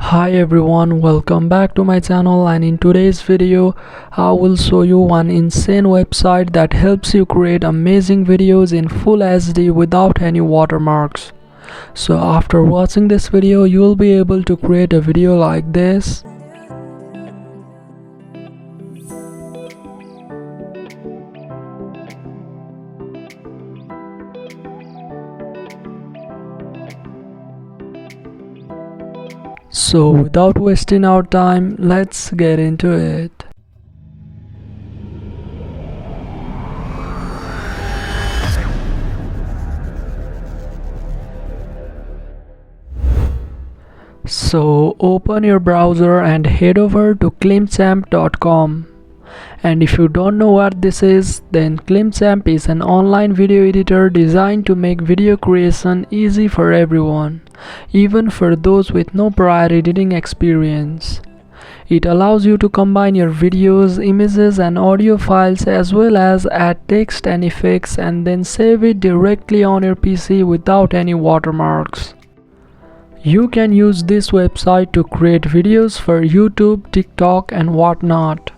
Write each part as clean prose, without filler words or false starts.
Hi everyone, welcome back to my channel, and in today's video I will show you one insane website that helps you create amazing videos in full HD without any watermarks. So after watching this video you will be able to create a video like this. So without wasting our time, let's get into it. So open your browser and head over to clipchamp.com. And if you don't know what this is, then Clipchamp is an online video editor designed to make video creation easy for everyone, even for those with no prior editing experience. It allows you to combine your videos, images and audio files as well as add text and effects and then save it directly on your PC without any watermarks. You can use this website to create videos for YouTube, TikTok and whatnot.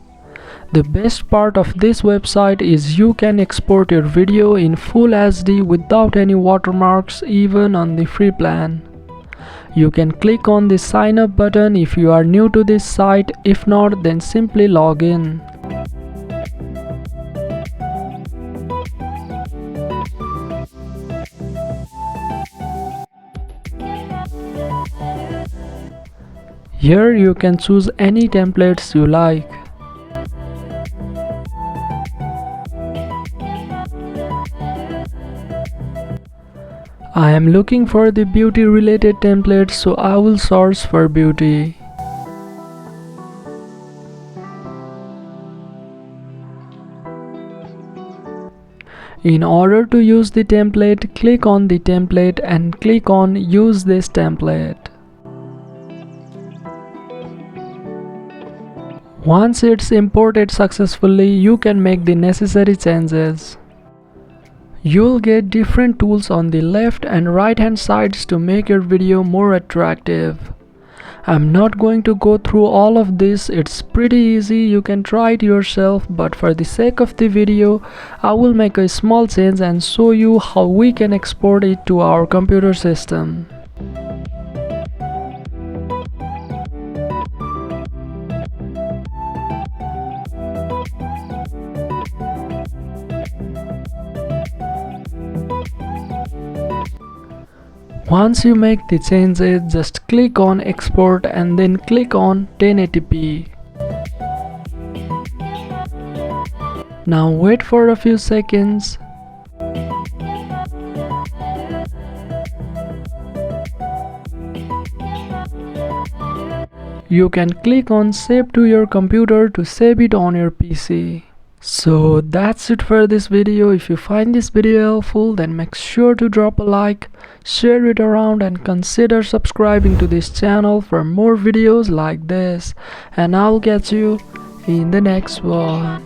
The best part of this website is you can export your video in full HD without any watermarks, even on the free plan. You can click on the sign up button if you are new to this site. If not, then simply log in. Here you can choose any templates you like. I am looking for the beauty related templates, so I will search for beauty. In order to use the template, click on the template and click on use this template. Once it's imported successfully, you can make the necessary changes. You'll get different tools on the left and right hand sides to make your video more attractive. I'm not going to go through all of this, it's pretty easy, you can try it yourself, but for the sake of the video, I will make a small change and show you how we can export it to our computer system. Once you make the changes, just click on export and then click on 1080p. Now wait for a few seconds. You can click on save to your computer to save it on your PC. So that's it for this video. If you find this video helpful, then make sure to drop a like, share it around and consider subscribing to this channel for more videos like this, and I'll catch you in the next one.